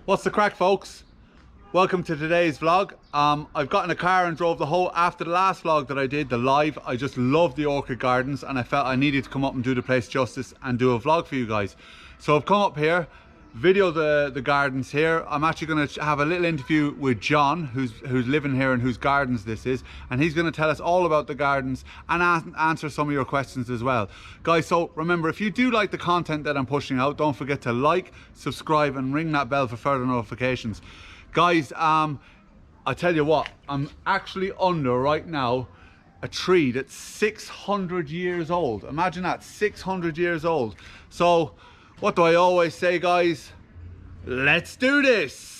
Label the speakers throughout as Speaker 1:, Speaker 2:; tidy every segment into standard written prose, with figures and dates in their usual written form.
Speaker 1: What's the crack, folks? Welcome to today's vlog. I've got in a car and drove the whole, after the last vlog that I did, the live, I just loved the Orchid Gardens and I felt I needed to come up and do the place justice and do a vlog for you guys. So I've come up here, video the gardens here. I'm actually going to have a little interview with John, who's living here and whose gardens this is, and he's going to tell us all about the gardens and answer some of your questions as well. Guys, so remember, if you do like the content that I'm pushing out, don't forget to like, subscribe and ring that bell for further notifications. Guys, I tell you what, I'm actually under right now a tree that's 600 years old. Imagine that, 600 years old. So what do I always say, guys? Let's do this.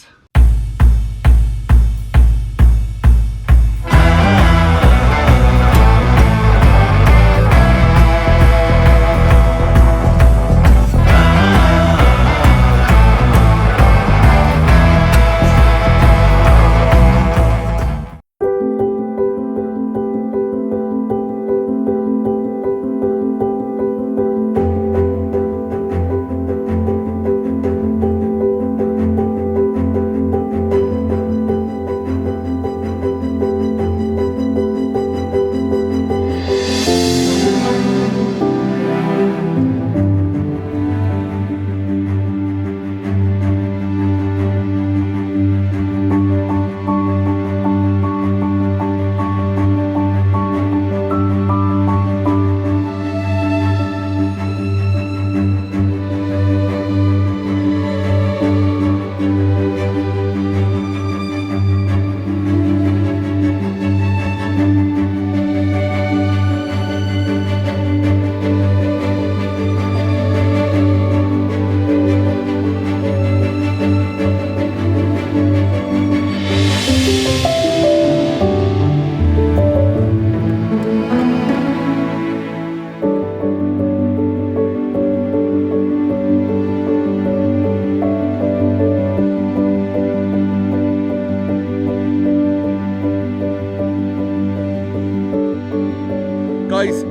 Speaker 1: Guys,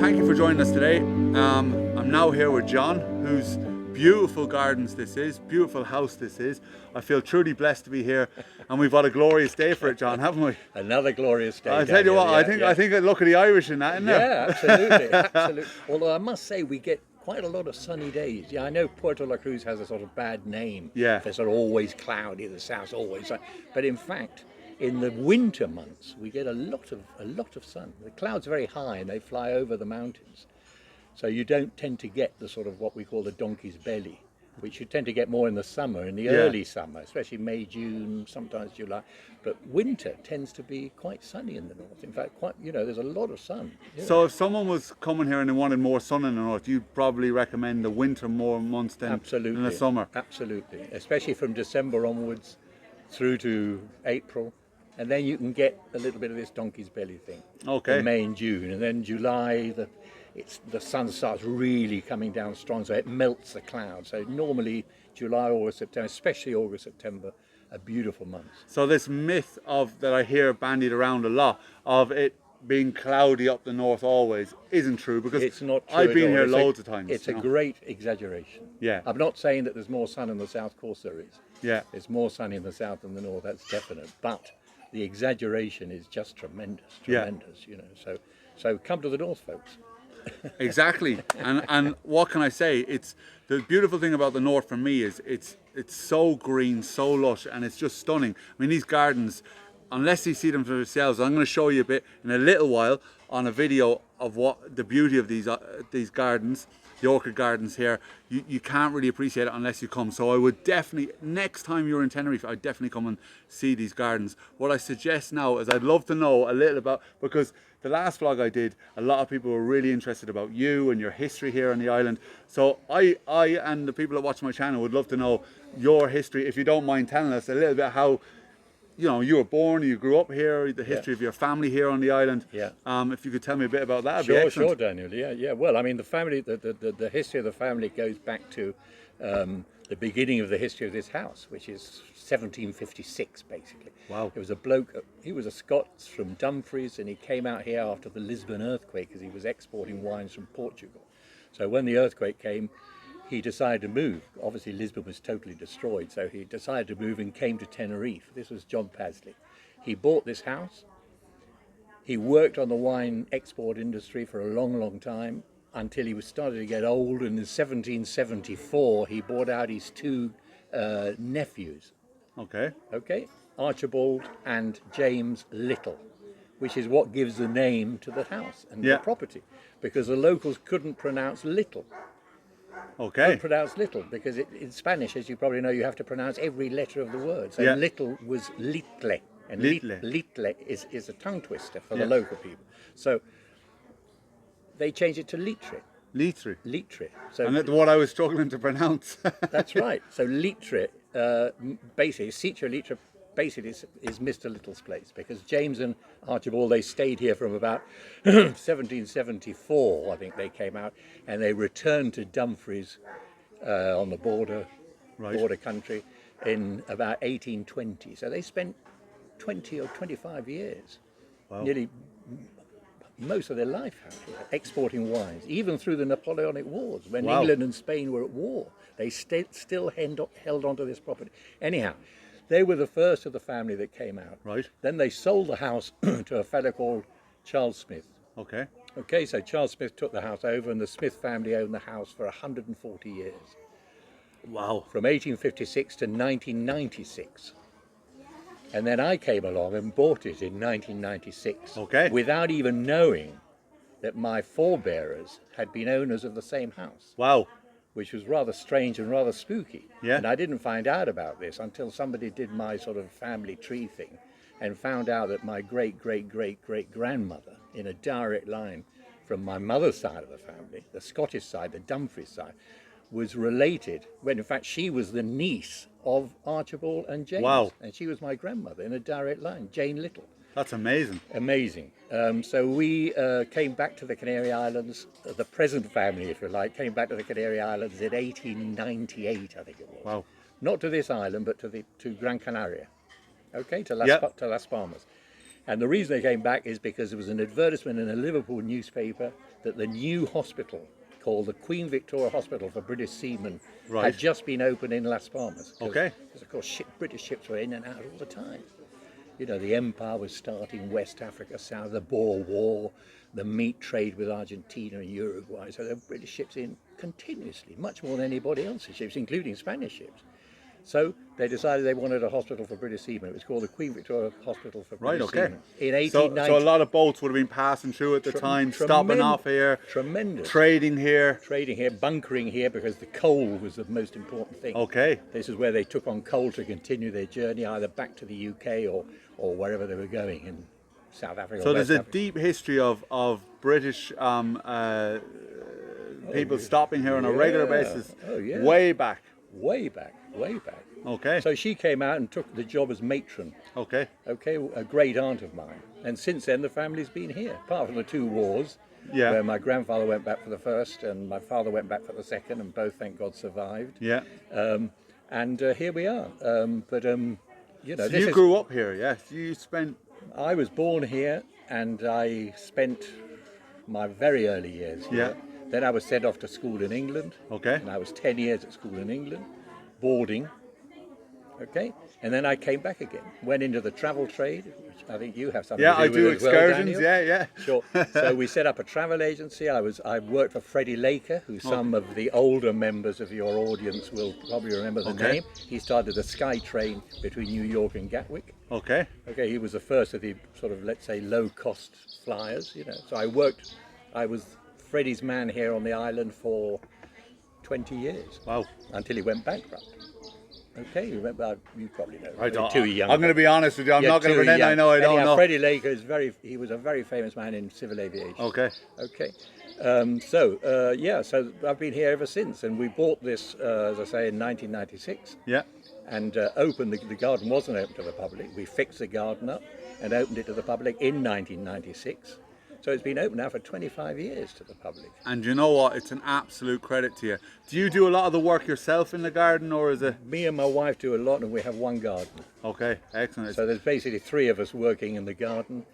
Speaker 1: thank you for joining us today. I'm now here with John, whose beautiful gardens this is, beautiful house this is. I feel truly blessed to be here, and we've had a glorious day for it, John, haven't we?
Speaker 2: Another glorious day.
Speaker 1: I tell you what, I think I look at the Irish in that, isn't it?
Speaker 2: Yeah, absolutely, absolutely. Although I must say, we get quite a lot of sunny days. Yeah, I know Puerto La Cruz has a sort of bad name.
Speaker 1: Yeah.
Speaker 2: They're sort of always cloudy, the south's always sunny. But in fact, in the winter months, we get a lot of sun. The clouds are very high and they fly over the mountains. So you don't tend to get the sort of what we call the donkey's belly, which you tend to get more in the summer, in the early summer, especially May, June, sometimes July. But winter tends to be quite sunny in the north. In fact, there's a lot of sun.
Speaker 1: So if someone was coming here and they wanted more sun in the north, you'd probably recommend the winter more months than the summer.
Speaker 2: Absolutely, especially from December onwards through to April. And then you can get a little bit of this donkey's belly thing.
Speaker 1: Okay.
Speaker 2: In May and June, and then July, the sun starts really coming down strong, so it melts the clouds. So normally July, August, September, especially August, September, are beautiful months.
Speaker 1: So this myth that I hear bandied around a lot of it being cloudy up the north always isn't true, because
Speaker 2: it's not true.
Speaker 1: I've been here loads of times.
Speaker 2: It's a great exaggeration.
Speaker 1: Yeah.
Speaker 2: I'm not saying that there's more sun in the south, of course there is.
Speaker 1: Yeah.
Speaker 2: There's more sun in the south than the north, that's definite. But the exaggeration is just tremendous, So come to the north, folks.
Speaker 1: Exactly. And what can I say? It's the beautiful thing about the north for me is it's so green, so lush, and it's just stunning. I mean, these gardens, unless you see them for yourselves, I'm going to show you a bit in a little while on a video of what the beauty of these gardens, the orchid gardens here. You can't really appreciate it unless you come. So I would definitely, next time you're in Tenerife, I'd definitely come and see these gardens. What I suggest now is I'd love to know a little about, because the last vlog I did, a lot of people were really interested about you and your history here on the island. So I and the people that watch my channel would love to know your history, if you don't mind telling us a little bit how you were born, you grew up here, the history of your family here on the island.
Speaker 2: Yeah.
Speaker 1: If you could tell me a bit about that, it'd be excellent.
Speaker 2: Sure, Daniel. Yeah. Well, I mean, the family, the history of the family goes back to the beginning of the history of this house, which is 1756, basically.
Speaker 1: Wow.
Speaker 2: It was a bloke. He was a Scot from Dumfries, and he came out here after the Lisbon earthquake because he was exporting wines from Portugal. So when the earthquake came, he decided to move. Obviously, Lisbon was totally destroyed, so he decided to move and came to Tenerife. This was John Pasley. He bought this house. He worked on the wine export industry for a long, long time until he was starting to get old. And in 1774, he bought out his two nephews.
Speaker 1: Okay.
Speaker 2: Okay, Archibald and James Little, which is what gives the name to the house and the property, because the locals couldn't pronounce Little.
Speaker 1: Okay.
Speaker 2: Couldn't pronounce Little because in Spanish, as you probably know, you have to pronounce every letter of the word. So Little was Litre. And Litre is a tongue twister for the local people. So they changed it to Litre.
Speaker 1: Litre.
Speaker 2: Litre. So
Speaker 1: and that's what I was struggling to pronounce.
Speaker 2: That's right. So Litre, basically, Sitio Litre basically is Mr. Little's place, because James and Archibald, they stayed here from about 1774, I think they came out, and they returned to Dumfries on the border country in about 1820. So they spent 20 or 25 years, nearly most of their life out here, exporting wines, even through the Napoleonic Wars, when England and Spain were at war. They still held on to this property. Anyhow, they were the first of the family that came out.
Speaker 1: Right.
Speaker 2: Then they sold the house to a fellow called Charles Smith.
Speaker 1: Okay.
Speaker 2: Okay, so Charles Smith took the house over, and the Smith family owned the house for 140 years.
Speaker 1: Wow.
Speaker 2: From 1856 to 1996. And then I came along and bought it in 1996, without even knowing that my forebearers had been owners of the same house.
Speaker 1: Wow.
Speaker 2: Which was rather strange and rather spooky.
Speaker 1: Yeah.
Speaker 2: And I didn't find out about this until somebody did my sort of family tree thing and found out that my great-great-great-great-grandmother, in a direct line from my mother's side of the family, the Scottish side, the Dumfries side, was related, when in fact she was the niece of Archibald and James.
Speaker 1: Wow.
Speaker 2: And she was my grandmother in a direct line, Jane Little.
Speaker 1: That's amazing.
Speaker 2: Amazing. So we came back to the Canary Islands, the present family, if you like, came back to the Canary Islands in 1898, I think it was.
Speaker 1: Wow.
Speaker 2: Not to this island, but to Gran Canaria, okay, to Las Palmas. And the reason they came back is because there was an advertisement in a Liverpool newspaper that the new hospital, called the Queen Victoria Hospital for British Seamen, had just been opened in Las Palmas.
Speaker 1: Okay.
Speaker 2: Because of course British ships were in and out all the time. You know, the empire was starting, West Africa, South, the Boer War, the meat trade with Argentina and Uruguay. So there were British ships in continuously, much more than anybody else's ships, including Spanish ships. So they decided they wanted a hospital for British seamen. It was called the Queen Victoria Hospital for British Seamen. In 1890.
Speaker 1: So a lot of boats would have been passing through at the time, stopping off here.
Speaker 2: Tremendous.
Speaker 1: Trading here.
Speaker 2: Trading here, bunkering here, because the coal was the most important thing.
Speaker 1: Okay.
Speaker 2: This is where they took on coal to continue their journey, either back to the UK or wherever they were going in South Africa.
Speaker 1: So there's a deep history of British people stopping here on a regular basis.
Speaker 2: Oh, yeah.
Speaker 1: Way back.
Speaker 2: Way back.
Speaker 1: Okay.
Speaker 2: So she came out and took the job as matron.
Speaker 1: Okay.
Speaker 2: Okay, a great aunt of mine. And since then, the family's been here, apart from the two wars, where my grandfather went back for the first and my father went back for the second, and both, thank God, survived.
Speaker 1: Yeah.
Speaker 2: And here we are. You know,
Speaker 1: so you grew up here, yes? You spent...
Speaker 2: I was born here, and I spent my very early years here.
Speaker 1: Yeah.
Speaker 2: Then I was sent off to school in England.
Speaker 1: Okay.
Speaker 2: And I was 10 years at school in England, boarding. Okay. And then I came back again, went into the travel trade, which I think you have something to do with.
Speaker 1: Yeah, I do
Speaker 2: as
Speaker 1: excursions.
Speaker 2: Well,
Speaker 1: yeah.
Speaker 2: Sure. So we set up a travel agency. I worked for Freddie Laker, who some of the older members of your audience will probably remember the name. He started the Sky Train between New York and Gatwick.
Speaker 1: Okay.
Speaker 2: Okay, he was the first of the sort of, let's say, low-cost flyers, you know. So I was Freddie's man here on the island for 20 years.
Speaker 1: Wow.
Speaker 2: Until he went bankrupt. Okay, you probably know.
Speaker 1: I don't.
Speaker 2: Too young.
Speaker 1: I'm going to be honest with you. I'm not going to pretend I know. I don't know.
Speaker 2: Freddie Laker he was a very famous man in civil aviation.
Speaker 1: Okay.
Speaker 2: Okay. So I've been here ever since, and we bought this, as I say, in 1996.
Speaker 1: Yeah.
Speaker 2: And opened the garden wasn't open to the public. We fixed the garden up and opened it to the public in 1996. So it's been open now for 25 years to the public.
Speaker 1: And you know what? It's an absolute credit to you. Do you do a lot of the work yourself in the garden, or is it?
Speaker 2: Me and my wife do a lot, and we have one garden.
Speaker 1: Okay, excellent.
Speaker 2: So there's basically three of us working in the garden.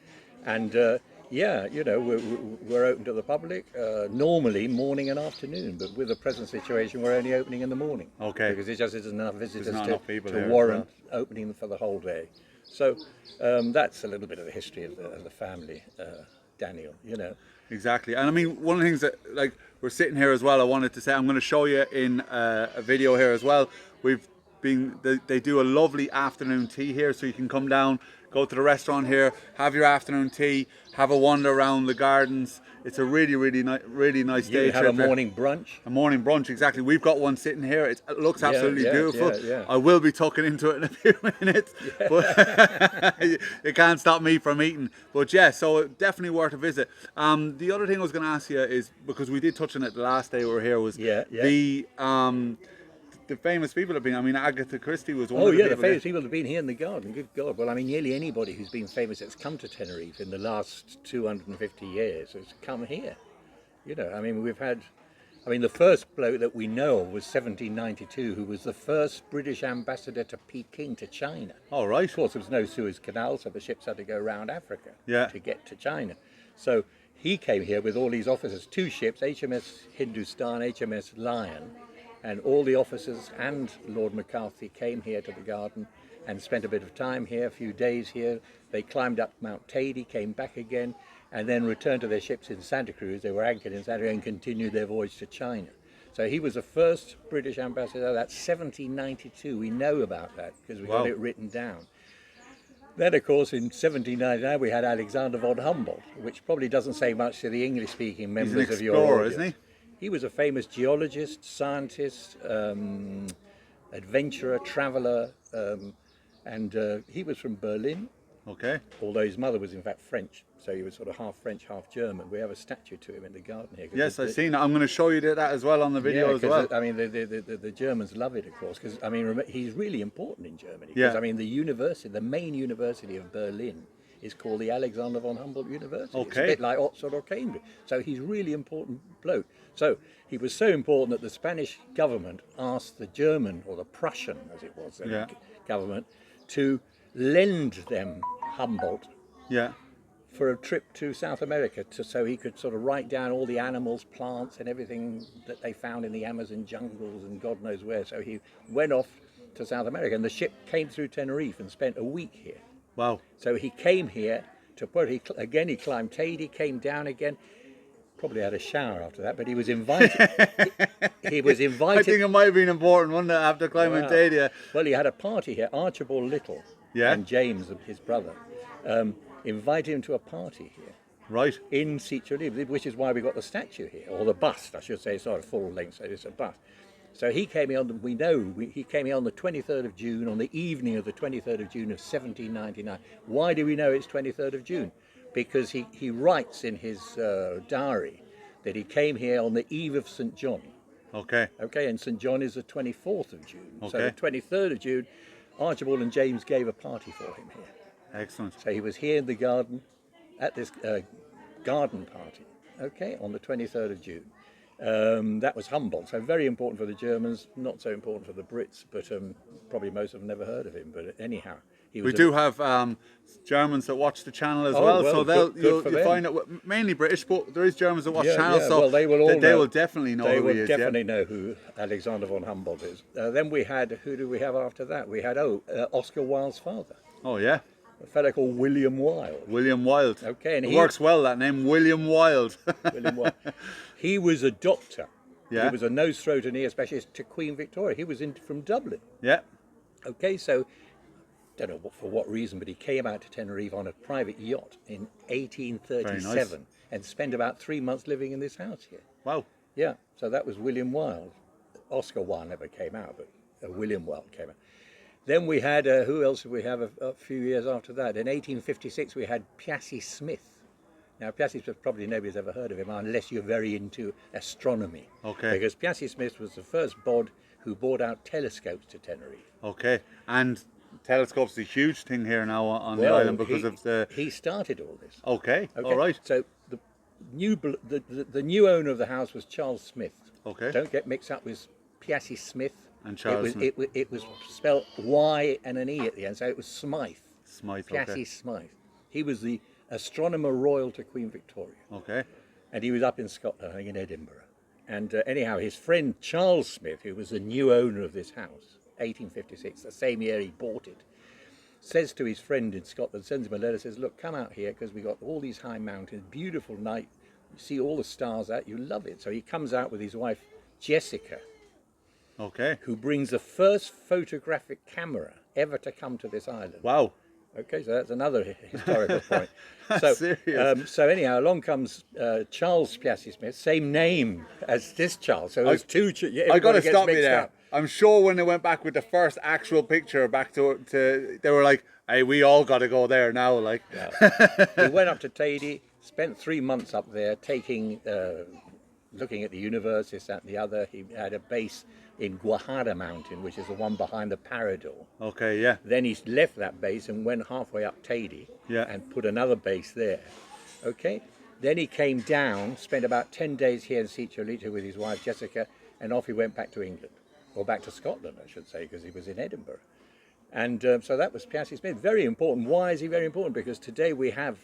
Speaker 2: And, Yeah, you know, we're open to the public, normally morning and afternoon, but with the present situation, we're only opening in the morning.
Speaker 1: Okay.
Speaker 2: Because it just isn't enough visitors
Speaker 1: not enough people
Speaker 2: to
Speaker 1: here,
Speaker 2: warrant opening for the whole day. So that's a little bit of the history of the family, Daniel, you know.
Speaker 1: Exactly. And I mean, one of the things that, like, we're sitting here as well, I wanted to say, I'm going to show you in a video here as well. They do a lovely afternoon tea here, so you can come down, go to the restaurant here, have your afternoon tea, have a wander around the gardens. It's a really nice day.
Speaker 2: You have a morning brunch.
Speaker 1: A morning brunch, exactly. We've got one sitting here. It looks absolutely beautiful.
Speaker 2: Yeah.
Speaker 1: I will be tucking into it in a few minutes, but it can't stop me from eating. But yeah, so definitely worth a visit. The other thing I was going to ask you is, because we did touch on it the last day we were here, was the famous people have been. I mean, Agatha Christie was one of the people.
Speaker 2: The famous people have been here in the garden. Good God. Well, I mean, nearly anybody who's been famous that's come to Tenerife in the last 250 years has come here. You know, I mean, the first bloke that we know of was 1792, who was the first British ambassador to Peking, to China.
Speaker 1: Oh, right.
Speaker 2: Of course, there was no Suez Canal, so the ships had to go around Africa to get to China. So he came here with all these officers, 2 ships, HMS Hindustan, HMS Lion, and all the officers and Lord Macarthy came here to the garden and spent a bit of time here, a few days here. They climbed up Mount Teide, came back again, and then returned to their ships in Santa Cruz. They were anchored in Santa Cruz and continued their voyage to China. So he was the first British ambassador. That's 1792. We know about that because we got it written down. Then, of course, in 1799, we had Alexander von Humboldt, which probably doesn't say much to the English-speaking members of your audience.
Speaker 1: Isn't he?
Speaker 2: He was a famous geologist, scientist, adventurer, traveller, and he was from Berlin.
Speaker 1: Okay.
Speaker 2: Although his mother was in fact French, so he was sort of half French, half German. We have a statue to him in the garden here.
Speaker 1: Yes, I've seen it. I'm going to show you that as well on the video as well.
Speaker 2: I mean, the Germans love it, of course, because I mean, he's really important in Germany. Because I mean, the university, the main university of Berlin, is called the Alexander von Humboldt University.
Speaker 1: Okay.
Speaker 2: It's a bit like Oxford or Cambridge. So he's really important bloke. So he was so important that the Spanish government asked the German, or the Prussian, as it was, government, to lend them Humboldt for a trip to South America, so he could sort of write down all the animals, plants, and everything that they found in the Amazon jungles and God knows where. So he went off to South America, and the ship came through Tenerife and spent a week here.
Speaker 1: Wow.
Speaker 2: So he came here to Puerto. He climbed Teide, he came down again. Probably had a shower after that, but he was invited. he was invited.
Speaker 1: I think it might have been important, wasn't it, after climbing Teide?
Speaker 2: Well, he had a party here. Archibald Little and James, his brother, invited him to a party here.
Speaker 1: Right.
Speaker 2: In Sitio, which is why we got the statue here, or the bust, I should say. It's not a full length, so it's a bust. So he came here he came here on the 23rd of June, on the evening of the 23rd of June of 1799. Why do we know it's 23rd of June? Because he writes in his diary that he came here on the eve of St. John.
Speaker 1: Okay.
Speaker 2: Okay, and St. John is the 24th of June.
Speaker 1: Okay.
Speaker 2: So the 23rd of June, Archibald and James gave a party for him here.
Speaker 1: Excellent.
Speaker 2: So he was here in the garden at this garden party, okay, on the 23rd of June. That was Humboldt, so very important for the Germans, not so important for the Brits, but probably most have never heard of him. But anyhow,
Speaker 1: we do have Germans that watch the channel as well, so you'll find it mainly British, but there is Germans that watch channels, so
Speaker 2: they will definitely know who he is. They will definitely know who Alexander von Humboldt is. Then we had, who do we have after that? We had Oscar Wilde's father.
Speaker 1: Oh yeah.
Speaker 2: A fellow called William Wilde.
Speaker 1: William Wilde.
Speaker 2: Okay, and
Speaker 1: it works well, that name, William Wilde.
Speaker 2: William Wilde. He was a doctor.
Speaker 1: Yeah.
Speaker 2: He was a nose, throat and ear specialist to Queen Victoria. He was from Dublin.
Speaker 1: Yeah.
Speaker 2: Okay, so don't know for what reason, but he came out to Tenerife on a private yacht in 1837 and spent about 3 months living in this house here.
Speaker 1: Wow.
Speaker 2: Yeah, so that was William Wilde. Oscar Wilde never came out, but William Wilde came out. Then we had, who else did we have a few years after that? In 1856 we had Piazzi Smith. Now Piazzi Smith, probably nobody's ever heard of him unless you're very into astronomy.
Speaker 1: Okay.
Speaker 2: Because Piazzi Smith was the first bod who brought out telescopes to Tenerife.
Speaker 1: Okay, and telescopes is a huge thing here now on the island because of the...
Speaker 2: He started all this.
Speaker 1: Okay, all right.
Speaker 2: So the new owner of the house was Charles Smith.
Speaker 1: Okay.
Speaker 2: Don't get mixed up with Piazzi Smith.
Speaker 1: And Charles Smith.
Speaker 2: It was spelled Y and an E at the end, so it was Smythe.
Speaker 1: Smythe,
Speaker 2: Piazzi Smythe. He was the Astronomer Royal to Queen Victoria.
Speaker 1: Okay.
Speaker 2: And he was up in Scotland, I think in Edinburgh. And anyhow, his friend Charles Smith, who was the new owner of this house, 1856, the same year he bought it, says to his friend in Scotland, sends him a letter, says, look, come out here because we got all these high mountains, beautiful night, you see all the stars out, you love it. So he comes out with his wife, Jessica,
Speaker 1: Okay.
Speaker 2: who brings the first photographic camera ever to come to this island.
Speaker 1: Wow.
Speaker 2: Okay, so that's another historical point. So,
Speaker 1: Serious.
Speaker 2: so anyhow, along comes Charles Piazzi Smith, same name as this Charles. So there's two.
Speaker 1: I got to
Speaker 2: gets
Speaker 1: stop you
Speaker 2: mixed
Speaker 1: there.
Speaker 2: up.
Speaker 1: I'm sure when they went back with the first actual picture back to they were like, hey, we all got to go there now. Like,
Speaker 2: Yeah. He went up to Teide, spent 3 months up there, looking at the universe, this, that, and the other. He had a base in Guajara Mountain, which is the one behind the Parador.
Speaker 1: Okay, yeah.
Speaker 2: Then he left that base and went halfway up Teide and put another base there. Okay. Then he came down, spent about 10 days here in Sitio Litre with his wife Jessica, and off he went back to England, or back to Scotland, I should say, because he was in Edinburgh. And so that was Piazzi Smith. Very important. Why is he very important? Because today we have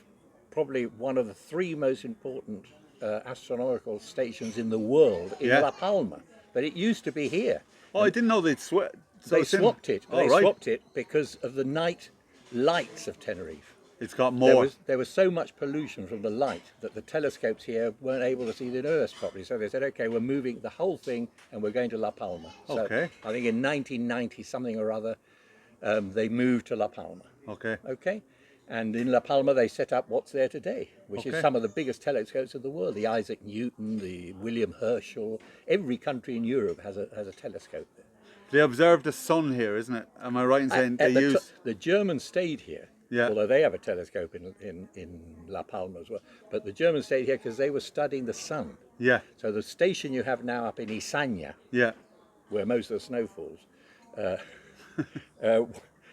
Speaker 2: probably one of the 3 most important astronomical stations in the world in La Palma. But it used to be here.
Speaker 1: Oh, I didn't know they'd sweat.
Speaker 2: They swapped it.
Speaker 1: Oh,
Speaker 2: They
Speaker 1: right.
Speaker 2: swapped it because of the night lights of Tenerife.
Speaker 1: It's got more.
Speaker 2: There was so much pollution from the light that the telescopes here weren't able to see the universe properly. So they said, okay, we're moving the whole thing and we're going to La Palma. So
Speaker 1: Okay.
Speaker 2: I think in 1990 something or other, they moved to La Palma.
Speaker 1: Okay.
Speaker 2: Okay. And in La Palma, they set up what's there today, which is
Speaker 1: Okay.
Speaker 2: some of the biggest telescopes in the world. The Isaac Newton, the William Herschel. Every country in Europe has a telescope there.
Speaker 1: They observe the sun here, isn't it? Am I right in saying they use?
Speaker 2: The Germans stayed here,
Speaker 1: Yeah.
Speaker 2: although they have a telescope in La Palma as well. But the Germans stayed here because they were studying the sun.
Speaker 1: Yeah.
Speaker 2: So the station you have now up in Isaña,
Speaker 1: Yeah.
Speaker 2: where most of the snow falls,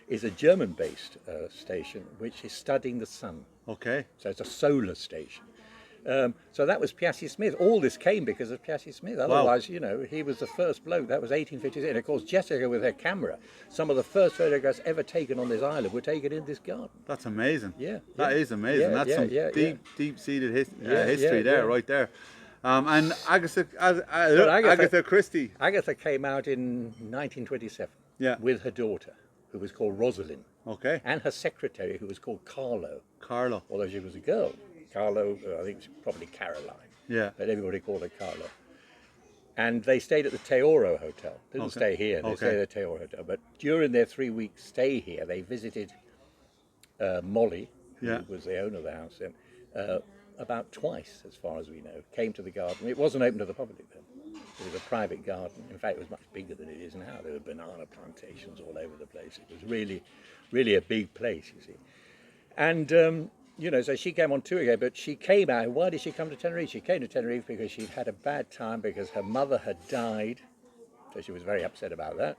Speaker 2: is a German-based station which is studying the sun.
Speaker 1: Okay.
Speaker 2: So it's a solar station. So that was Piazzi Smith. All this came because of Piazzi Smith. Otherwise, you know, he was the first bloke. That was 1856. And of course, Jessica with her camera, some of the first photographs ever taken on this island were taken in this garden.
Speaker 1: That's amazing.
Speaker 2: Yeah.
Speaker 1: That is amazing.
Speaker 2: Yeah,
Speaker 1: That's some deep-seated history there, right there. And Agatha Christie.
Speaker 2: Agatha came out in 1927 with her daughter, who was called Rosalind.
Speaker 1: Okay.
Speaker 2: And her secretary, who was called Carlo.
Speaker 1: Carlo.
Speaker 2: Although she was a girl. Carlo, I think she's probably Caroline.
Speaker 1: Yeah.
Speaker 2: But everybody called her Carlo. And they stayed at the Teoro Hotel. They didn't stay here, they stayed at the Teoro Hotel. But during their 3-week stay here, they visited Molly, who was the owner of the house, about twice, as far as we know. Came to the garden. It wasn't open to the public then. It was a private garden. In fact, it was much bigger than it is now. There were banana plantations all over the place. It was really, really a big place, you see. And, you know, so she came on tour again, but she came out. Why did she come to Tenerife? She came to Tenerife because she'd had a bad time because her mother had died. So she was very upset about that.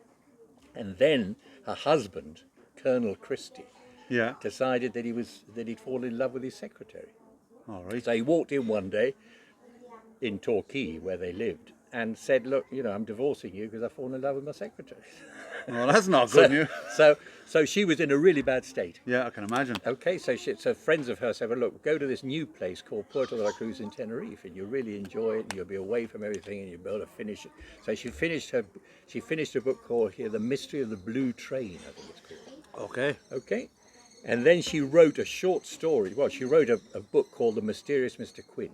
Speaker 2: And then her husband, Colonel Christie, decided that he'd fallen in love with his secretary.
Speaker 1: All right.
Speaker 2: So he walked in one day in Torquay, where they lived, and said, look, you know, I'm divorcing you because I've fallen in love with my secretary.
Speaker 1: Well, that's not good news.
Speaker 2: So she was in a really bad state.
Speaker 1: Yeah, I can imagine.
Speaker 2: Okay, so friends of hers said, well, look, go to this new place called Puerto de la Cruz in Tenerife, and you'll really enjoy it, and you'll be away from everything, and you'll be able to finish it. So she finished a book called here, The Mystery of the Blue Train, I think it's called.
Speaker 1: Okay.
Speaker 2: Okay. And then she wrote a short story. Well, she wrote a book called The Mysterious Mr. Quinn.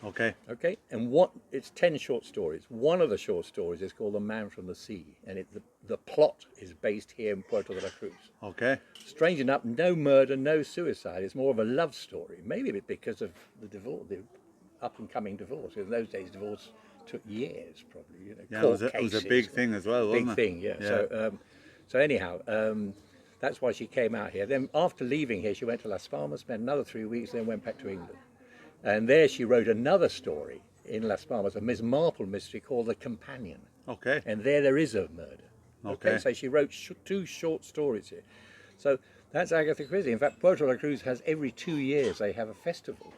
Speaker 1: Okay.
Speaker 2: Okay, and it's 10 short stories. One of the short stories is called The Man from the Sea, and the plot is based here in Puerto de la Cruz.
Speaker 1: Okay.
Speaker 2: Strange enough, no murder, no suicide. It's more of a love story. Maybe because of the divorce, the up-and-coming divorce. In those days, divorce took years, probably. You know,
Speaker 1: yeah, it was a big thing as well, wasn't it?
Speaker 2: Big thing, yeah. So anyhow, that's why she came out here. Then after leaving here, she went to Las Palmas, spent another 3 weeks, then went back to England. And there she wrote another story in Las Palmas, a Miss Marple mystery called The Companion.
Speaker 1: Okay.
Speaker 2: And there is a murder. Okay. So she wrote 2 short stories here. So that's Agatha Christie. In fact, Puerto de la Cruz has every 2 years they have a festival,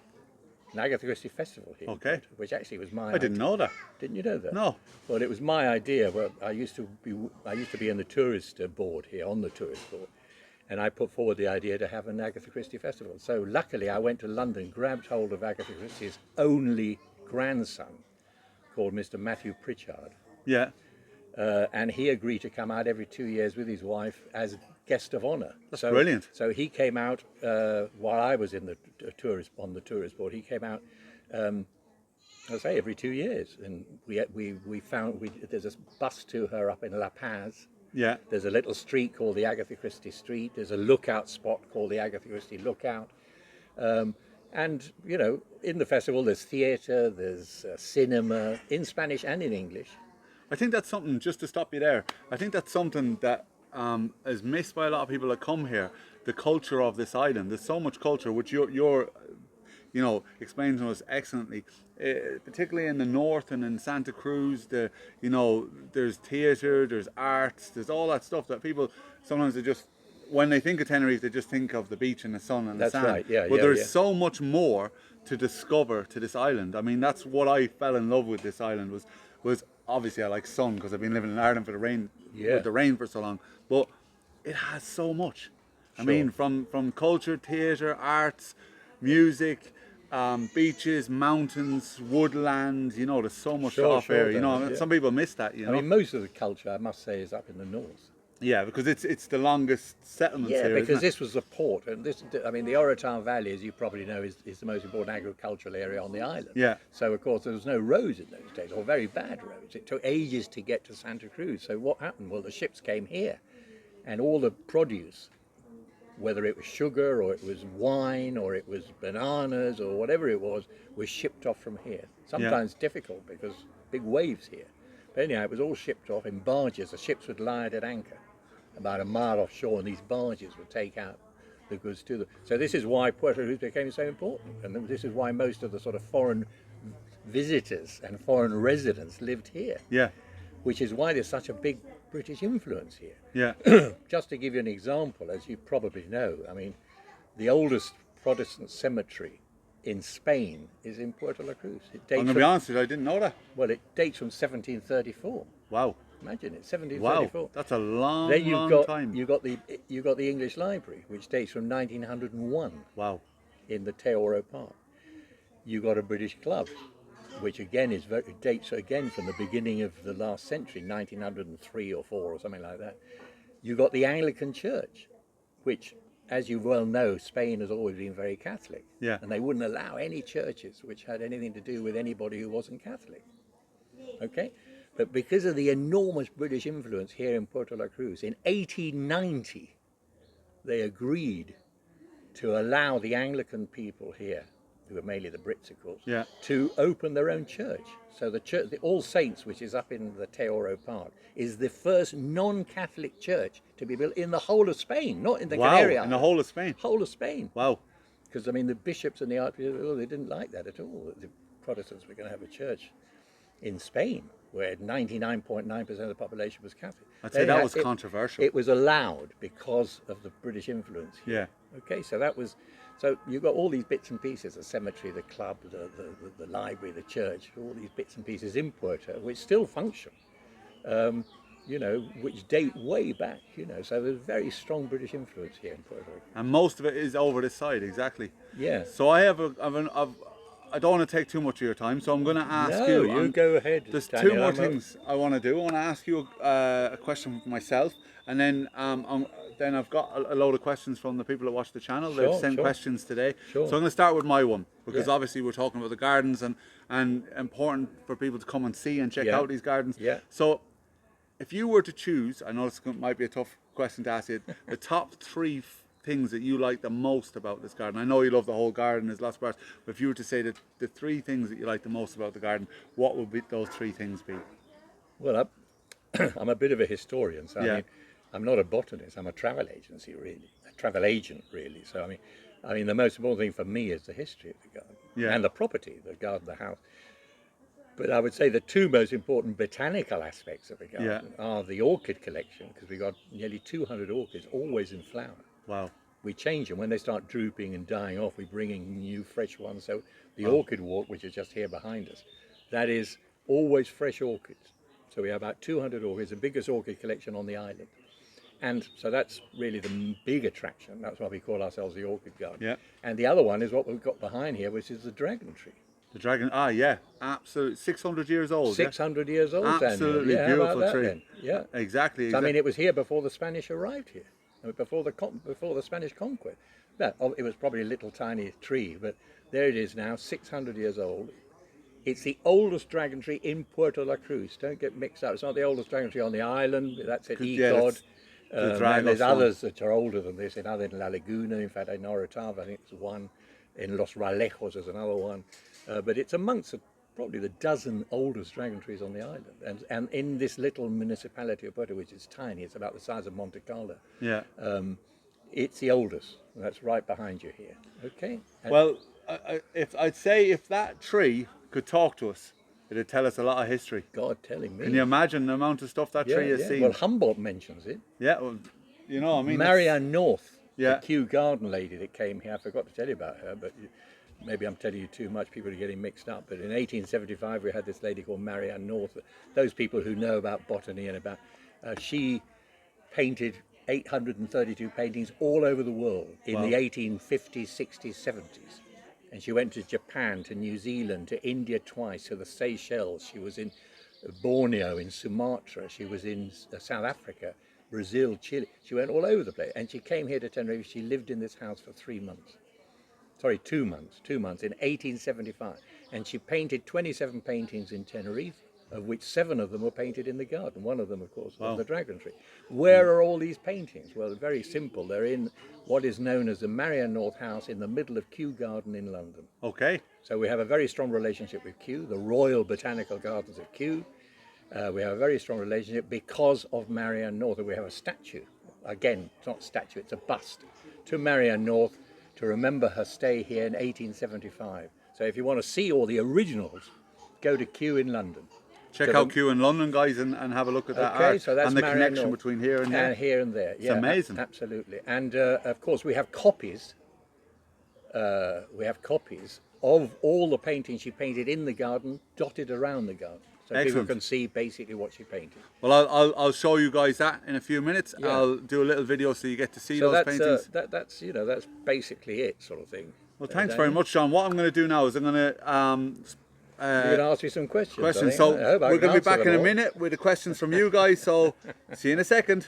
Speaker 2: an Agatha Christie festival here.
Speaker 1: Okay.
Speaker 2: Puerto, which actually was my.
Speaker 1: I didn't know that.
Speaker 2: Didn't you know that?
Speaker 1: No.
Speaker 2: Well, it was my idea. Well, I used to be in the tourist board here, on the tourist board. And I put forward the idea to have an Agatha Christie festival. So luckily I went to London, grabbed hold of Agatha Christie's only grandson, called Mr. Matthew Pritchard.
Speaker 1: Yeah.
Speaker 2: And he agreed to come out every 2 years with his wife as guest of honour.
Speaker 1: That's brilliant.
Speaker 2: So he came out while I was in the on the tourist board. He came out, I say, every 2 years, and we found there's a bus to her up in La Paz.
Speaker 1: Yeah.
Speaker 2: There's a little street called the Agatha Christie Street. There's a lookout spot called the Agatha Christie Lookout. And, you know, in the festival there's theatre, there's cinema, in Spanish and in English.
Speaker 1: I think that's something, just to stop you there, I think that's something that is missed by a lot of people that come here, the culture of this island. There's so much culture, which you're you know, explained to us excellently, particularly in the north and in Santa Cruz. You know, there's theatre, there's arts, there's all that stuff that people sometimes they just, when they think of Tenerife, they just think of the beach and the sun and the sand.
Speaker 2: That's right, yeah.
Speaker 1: But there's so much more to discover to this island. I mean, that's what I fell in love with this island was obviously I like sun because I've been living in Ireland for the rain, with the rain for so long. But it has so much. I mean, from culture, theatre, arts, music, beaches, mountains, woodland, you know, there's so much to offer here. You know, some people miss that, you know.
Speaker 2: I mean, most of the culture, I must say, is up in the north.
Speaker 1: Yeah, because it's the longest settlements here.
Speaker 2: Yeah, because
Speaker 1: isn't it?
Speaker 2: this was a port, and this, I mean, the Orotan Valley, as you probably know, is the most important agricultural area on the island.
Speaker 1: Yeah.
Speaker 2: So, of course, there was no roads in those days, or very bad roads. It took ages to get to Santa Cruz. So what happened? Well, the ships came here, and all the produce, whether it was sugar or it was wine or it was bananas or whatever it was shipped off from here. Sometimes difficult because big waves here. But anyhow, it was all shipped off in barges. The ships would lie at anchor about a mile offshore, and these barges would take out the goods to them. So this is why Puerto Cruz became so important, and this is why most of the sort of foreign visitors and foreign residents lived here.
Speaker 1: Yeah.
Speaker 2: Which is why there's such a big British influence here.
Speaker 1: Yeah.
Speaker 2: Just to give you an example, as you probably know, I mean, the oldest Protestant cemetery in Spain is in Puerto La Cruz.
Speaker 1: I'm going to be honest with you, I didn't know that.
Speaker 2: Well, it dates from 1734.
Speaker 1: Wow.
Speaker 2: Imagine it, 1734.
Speaker 1: Wow, that's a long,
Speaker 2: then
Speaker 1: long time.
Speaker 2: You got the English Library, which dates from 1901.
Speaker 1: Wow.
Speaker 2: In the Teoro Park. You got a British club, which again dates again from the beginning of the last century, 1903 or 4 or something like that. You got the Anglican Church, which, as you well know, Spain has always been very Catholic.
Speaker 1: Yeah.
Speaker 2: And they wouldn't allow any churches which had anything to do with anybody who wasn't Catholic. Okay? But because of the enormous British influence here in Puerto La Cruz, in 1890, they agreed to allow the Anglican people here, who are mainly the Brits, of course, to open their own church. So the church, the All Saints, which is up in the Teoro Park, is the first non-Catholic church to be built in the whole of Spain, not in the Canary Islands.
Speaker 1: In the whole of Spain?
Speaker 2: Whole of Spain.
Speaker 1: Wow.
Speaker 2: Because, I mean, the bishops and the archbishops, they didn't like that at all. The Protestants were going to have a church in Spain, where 99.9% of the population was Catholic.
Speaker 1: I'd say that was controversial.
Speaker 2: It was allowed because of the British influence here.
Speaker 1: Yeah.
Speaker 2: Okay, so that was, so you've got all these bits and pieces, the cemetery, the club, the library, the church, all these bits and pieces in Puerto, which still function, you know, which date way back, you know, so there's very strong British influence here in Puerto Rico.
Speaker 1: And most of it is over this side, exactly.
Speaker 2: Yeah.
Speaker 1: So I I don't want to take too much of your time, so I'm going to ask you.
Speaker 2: No, you go ahead.
Speaker 1: There's
Speaker 2: Daniel,
Speaker 1: 2 more things I want to do. I want to ask you a question for myself, and then I've got a load of questions from the people that watch the channel. They've sent questions today. So I'm going to start with my one, because obviously we're talking about the gardens and important for people to come and see and check out these gardens.
Speaker 2: Yeah.
Speaker 1: So if you were to choose, I know this might be a tough question to ask you, the top 3 things that you like the most about this garden. I know you love the whole garden, there's lots of parts, but if you were to say that the 3 things that you like the most about the garden, what would those 3 things be?
Speaker 2: Well, I'm a bit of a historian, so I mean, I'm not a botanist, I'm a travel agent really. So I mean the most important thing for me is the history of the garden and the property, the garden, the house. But I would say the 2 most important botanical aspects of the garden are the orchid collection, because we've got nearly 200 orchids always in flower.
Speaker 1: Wow.
Speaker 2: We change them. When they start drooping and dying off, we bring in new fresh ones. So the orchid walk, which is just here behind us, that is always fresh orchids. So we have about 200 orchids, the biggest orchid collection on the island. And so that's really the big attraction. That's why we call ourselves the Orchid Garden.
Speaker 1: Yeah.
Speaker 2: And the other one is what we've got behind here, which is the dragon tree.
Speaker 1: The dragon, yeah, absolutely. 600 years old.
Speaker 2: 600 years old,
Speaker 1: Absolutely
Speaker 2: Daniel. Yeah, how about
Speaker 1: beautiful
Speaker 2: that
Speaker 1: tree.
Speaker 2: then? Yeah.
Speaker 1: Exactly.
Speaker 2: So, I mean, it was here before the Spanish arrived here, before the Spanish conquest. No, it was probably a little tiny tree, but there it is now, 600 years old. It's the oldest dragon tree in Puerto La Cruz. Don't get mixed up. It's not the oldest dragon tree on the island. That's at Ecod. And there's others that are older than this. Another in La Laguna, in fact, in Orotava, I think there's one. In Los Ralejos, there's another one. But it's amongst probably the dozen oldest dragon trees on the island. And in this little municipality of Puerto, which is tiny, it's about the size of Monte Carlo.
Speaker 1: Yeah.
Speaker 2: It's the oldest. That's right behind you here. Okay.
Speaker 1: Well, I'd say if that tree could talk to us, it'd tell us a lot of history.
Speaker 2: God telling me.
Speaker 1: Can you imagine the amount of stuff that tree has seen?
Speaker 2: Well, Humboldt mentions it.
Speaker 1: Yeah, well, you know, I mean,
Speaker 2: Marianne North,
Speaker 1: yeah,
Speaker 2: the Kew Garden lady that came here. I forgot to tell you about her, but maybe I'm telling you too much. People are getting mixed up. But in 1875, we had this lady called Marianne North. Those people who know about botany and about, she painted 832 paintings all over the world in the 1850s, 60s, 70s. And she went to Japan, to New Zealand, to India twice, to the Seychelles. She was in Borneo, in Sumatra. She was in South Africa, Brazil, Chile. She went all over the place. And she came here to Tenerife. She lived in this house for 2 months. Sorry, 2 months, in 1875. And she painted 27 paintings in Tenerife, of which 7 of them were painted in the garden. One of them, of course, was the dragon tree. Where are all these paintings? Well, very simple. They're in what is known as the Marianne North House in the middle of Kew Garden in London.
Speaker 1: Okay.
Speaker 2: So we have a very strong relationship with Kew, the Royal Botanical Gardens of Kew. We have a very strong relationship because of Marianne North. We have a statue. Again, it's not a statue, it's a bust to Marianne North to remember her stay here in 1875. So if you want to see all the originals, go to Kew in London.
Speaker 1: Check out Kew in London, guys, and have a look at that art.
Speaker 2: So that's
Speaker 1: and the
Speaker 2: Marianne
Speaker 1: connection
Speaker 2: North.
Speaker 1: between here and there.
Speaker 2: And here and there. Yeah,
Speaker 1: it's amazing.
Speaker 2: Absolutely. And of course, we have copies. Of all the paintings she painted in the garden, dotted around the garden, so people can see basically what she painted.
Speaker 1: Well, I'll show you guys that in a few minutes. Yeah. I'll do a little video so you get to see those paintings.
Speaker 2: That's that's basically it, sort of thing.
Speaker 1: Well, thanks very much, John. What I'm going to do now is I'm going to
Speaker 2: you're going to ask me some questions.
Speaker 1: So we're going to be back in a minute with the questions from you guys. So see you in a second.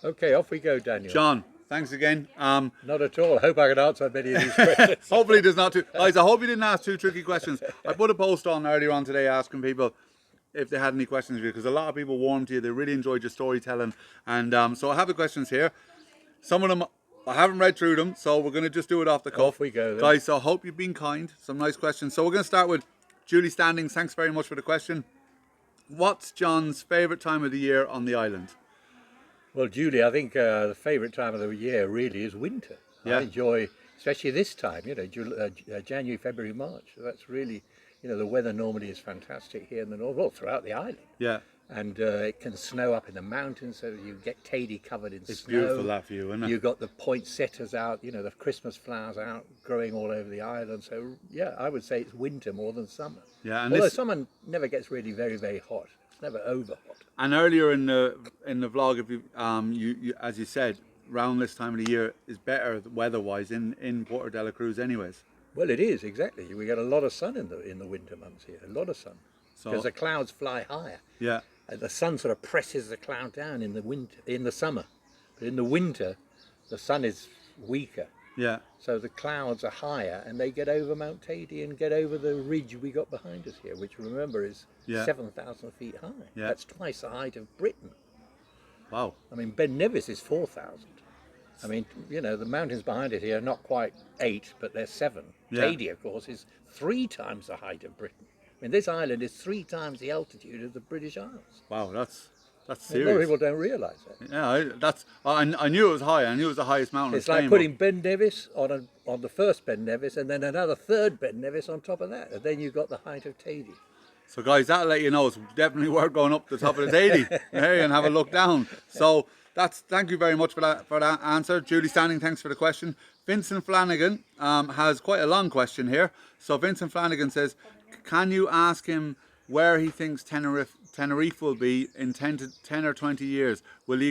Speaker 2: Okay, off we go, Daniel.
Speaker 1: John, thanks again.
Speaker 2: Not at all. I hope I can answer many of these questions.
Speaker 1: Hopefully there's not too... Guys, I hope you didn't ask too tricky questions. I put a post on earlier on today asking people if they had any questions for you, because a lot of people warmed to you. They really enjoyed your storytelling. And so I have the questions here. Some of them, I haven't read through them, so we're going to just do it off the cuff.
Speaker 2: Off we go then.
Speaker 1: Guys, so I hope you've been kind. Some nice questions. So we're going to start with Julie Standings. Thanks very much for the question. What's John's favourite time of the year on the island?
Speaker 2: Well, Julie, I think the favourite time of the year really is winter. Yeah. I enjoy, especially this time, January, February, March. So that's really, the weather normally is fantastic here in the north, well, throughout the island.
Speaker 1: Yeah.
Speaker 2: And it can snow up in the mountains, so you get Tady covered in snow.
Speaker 1: It's beautiful, that view, isn't it?
Speaker 2: You've got the poinsettias out, the Christmas flowers out, growing all over the island. So, yeah, I would say it's winter more than summer.
Speaker 1: Yeah, and
Speaker 2: although summer never gets really very, very hot. It's never over hot.
Speaker 1: And earlier in the vlog, if you as you said, around this time of the year is better weather-wise in Puerto de la Cruz, anyways.
Speaker 2: Well, it is exactly. We get a lot of sun in the winter months here. A lot of sun because the clouds fly higher.
Speaker 1: Yeah.
Speaker 2: The sun sort of presses the cloud down in the summer, but in the winter, the sun is weaker.
Speaker 1: Yeah.
Speaker 2: So the clouds are higher, and they get over Mount Tady and get over the ridge we got behind us here, which remember is 7,000 feet high. Yeah. That's twice the height of Britain.
Speaker 1: Wow.
Speaker 2: I mean, Ben Nevis is 4,000. I mean, the mountains behind it here are not quite 8, but they're 7. Yeah. Tady, of course, is 3 times the height of Britain. I mean, this island is 3 times the altitude of the British Isles.
Speaker 1: Wow, that's serious.
Speaker 2: A lot of people don't realise that.
Speaker 1: Yeah, I knew it was high. I knew it was the highest mountain.
Speaker 2: It's like putting Ben Nevis on the first Ben Nevis, and then another third Ben Nevis on top of that, and then you've got the height of Tady.
Speaker 1: So, guys, that'll let you know it's definitely worth going up the top of the Tady and have a look down. So thank you very much for that answer, Julie Standing. Thanks for the question. Vincent Flanagan has quite a long question here. So Vincent Flanagan says, can you ask him where he thinks Tenerife will be in 10 or 20 years? Will the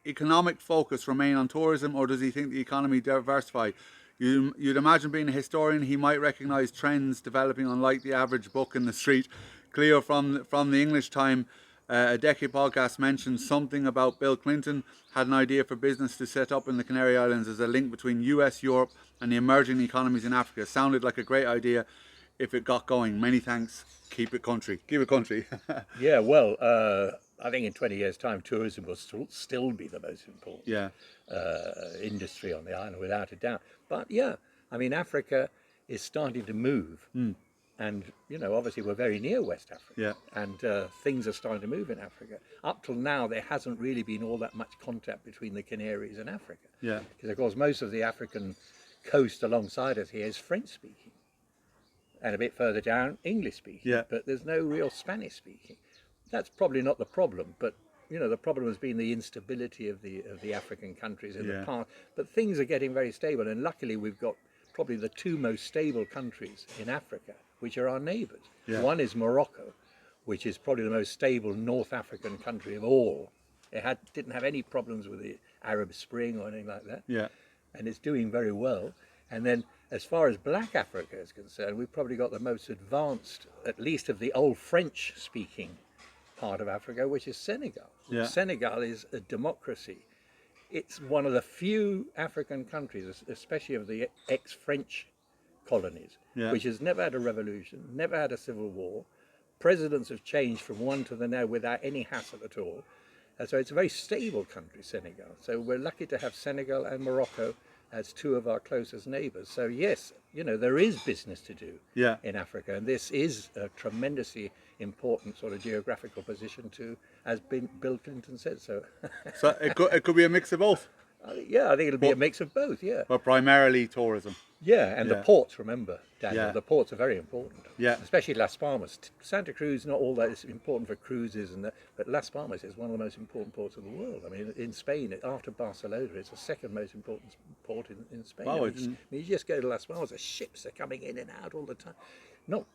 Speaker 1: economic focus remain on tourism, or does he think the economy diversify? You'd imagine, being a historian, he might recognise trends developing unlike the average book in the street. Cleo from the English Time, a Decade podcast, mentioned something about Bill Clinton had an idea for business to set up in the Canary Islands as a link between US, Europe and the emerging economies in Africa. Sounded like a great idea if it got going. Many thanks. Keep it country. Keep it country.
Speaker 2: Yeah, well, I think in 20 years' time, tourism will still be the most important industry on the island, without a doubt. But yeah, I mean, Africa is starting to move. And, you know, obviously we're very near West Africa. And things are starting to move in Africa. Up till now, there hasn't really been all that much contact between the Canaries and Africa. Because, of course, most of the African coast alongside us here is French-speaking. And a bit further down, English-speaking. But there's no real Spanish-speaking. That's probably not the problem, but you know, the problem has been the instability of the African countries in the past. But things are getting very stable, and luckily we've got probably the two most stable countries in Africa, which are our neighbours. One is Morocco, which is probably the most stable North African country of all. It didn't have any problems with the Arab Spring or anything like that. And it's doing very well. And then as far as Black Africa is concerned, we've probably got the most advanced, at least of the old French-speaking part of Africa, which is Senegal. Senegal is a democracy. It's one of the few African countries, especially of the ex-French colonies, which has never had a revolution, never had a civil war. Presidents have changed from one to the now without any hassle at all. And so it's a very stable country, Senegal. So we're lucky to have Senegal and Morocco as two of our closest neighbours. So yes, you know, there is business to do in Africa, and this is a tremendously important sort of geographical position to, as Bill Clinton said. So,
Speaker 1: so it could be a mix of both.
Speaker 2: Yeah, I think it'll be a mix of both. Yeah,
Speaker 1: but primarily tourism.
Speaker 2: Yeah, and the ports, remember, Daniel, the ports are very important. Especially Las Palmas. Santa Cruz, not all that is important for cruises, but Las Palmas is one of the most important ports of the world. I mean, in Spain, after Barcelona, it's the second most important port in Spain.
Speaker 1: Wow,
Speaker 2: you just go to Las Palmas, the ships are coming in and out all the time. Not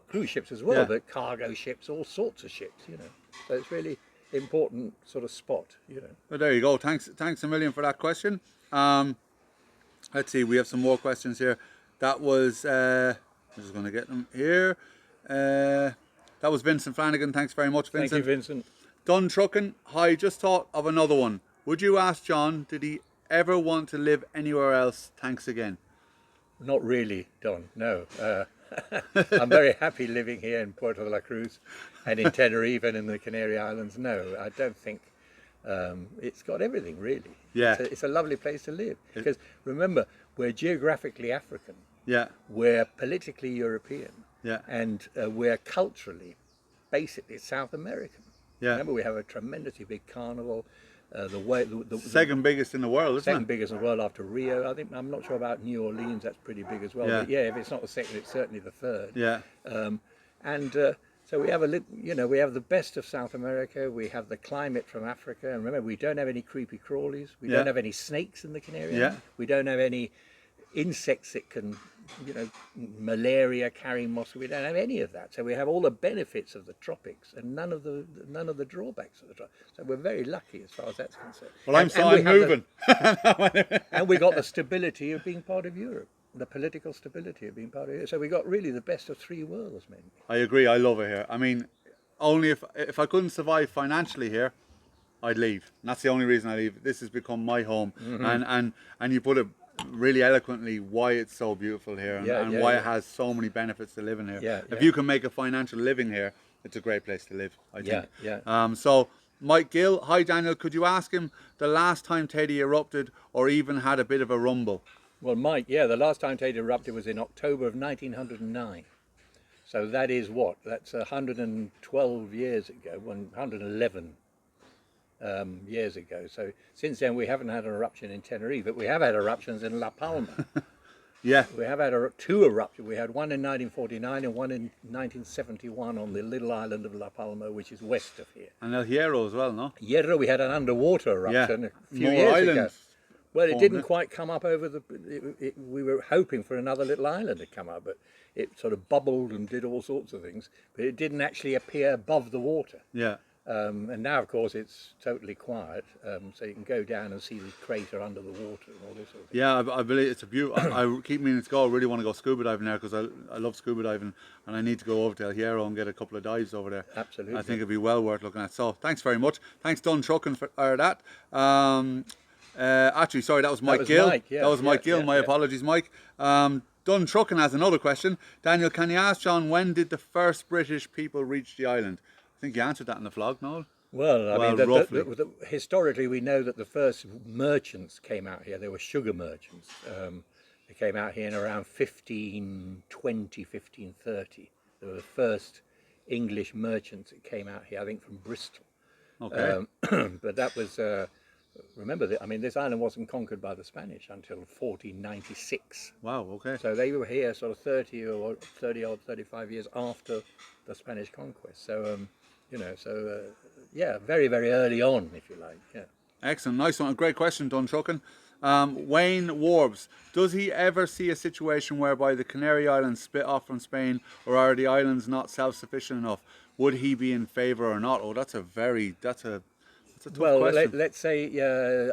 Speaker 2: cruise ships as well, but cargo ships, all sorts of ships, you know. So it's really important sort of spot, you know.
Speaker 1: Well, there you go. Thanks a million for that question. Let's see, we have some more questions here. That was, I'm just going to get them here. That was Vincent Flanagan. Thanks very much, Vincent.
Speaker 2: Thank you, Vincent.
Speaker 1: Dun Truckin'. Hi, just thought of another one. Would you ask John, did he ever want to live anywhere else? Thanks again.
Speaker 2: Not really, Don, no. I'm very happy living here in Puerto de la Cruz and in Tenerife and in the Canary Islands. No, I don't think. It's got everything, really. It's a lovely place to live. Because remember, we're geographically African. We're politically European. And we're culturally, basically, South American. Remember, we have a tremendously big carnival. The
Speaker 1: second biggest in the world, isn't it?
Speaker 2: Second biggest in the world after Rio. I'm not sure about New Orleans. That's pretty big as well. But if it's not the second, it's certainly the third. So we have we have the best of South America. We have the climate from Africa, and remember, we don't have any creepy crawlies. We don't have any snakes in the Canary Islands. We don't have any insects that can, malaria carrying mosquitoes. We don't have any of that. So we have all the benefits of the tropics and none of the drawbacks of the tropics. So we're very lucky as far as that's concerned.
Speaker 1: Well, I'm moving.
Speaker 2: And we got the stability of being part of Europe. The political stability of being part of it. So we got really the best of three worlds, maybe.
Speaker 1: I agree. I love it here. I mean, only if I couldn't survive financially here, I'd leave. And that's the only reason I leave. This has become my home. And you put it really eloquently why it's so beautiful here and why it has so many benefits to living here. If you can make a financial living here, it's a great place to live, I think. So Mike Gill, hi Daniel, could you ask him the last time Teddy erupted or even had a bit of a rumble?
Speaker 2: Well, Mike, the last time Teddy erupted was in October of 1909. So that is what? That's 112 years ago, 111 years ago. So since then we haven't had an eruption in Tenerife, but we have had eruptions in La Palma. We have had two eruptions. We had one in 1949 and one in 1971 on the little island of La Palma, which is west of here.
Speaker 1: And El Hierro as well, no?
Speaker 2: Hierro, we had an underwater eruption a few years ago. Well, it didn't quite come up over we were hoping for another little island to come up, but it sort of bubbled and did all sorts of things, but it didn't actually appear above the water. And now, of course, it's totally quiet, so you can go down and see the crater under the water and all this sort of thing.
Speaker 1: Yeah, I believe it's a beautiful. I keep meaning to go. I really want to go scuba diving there because I love scuba diving, and I need to go over to El Hierro and get a couple of dives over there.
Speaker 2: Absolutely.
Speaker 1: I think it'd be well worth looking at. So thanks very much. Thanks, Don Truckin, for that. Actually, sorry, that was Mike Gill.
Speaker 2: Mike, yeah,
Speaker 1: that was Mike Gill. My
Speaker 2: yeah.
Speaker 1: apologies, Mike. Dunn Truckin has another question. Daniel, can you ask John, when did the first British people reach the island? I think you answered that in the vlog, Noel.
Speaker 2: Well, I mean,
Speaker 1: roughly.
Speaker 2: historically, we know that the first merchants came out here. They were sugar merchants. They came out here in around 1520, 1530. They were the first English merchants that came out here, I think, from Bristol.
Speaker 1: Okay.
Speaker 2: But that was, remember, I mean, this island wasn't conquered by the Spanish until 1496.
Speaker 1: Wow, okay.
Speaker 2: So they were here sort of 30 or 35 years after the Spanish conquest. So, you know, so yeah, very, very early on, if you like. Yeah.
Speaker 1: Excellent, nice one. A great question, Don Truckin. Wayne Warbs, does he ever see a situation whereby the Canary Islands split off from Spain, or are the islands not self-sufficient enough? Would he be in favour or not? Oh, that's a tough
Speaker 2: Well,
Speaker 1: question.
Speaker 2: let's say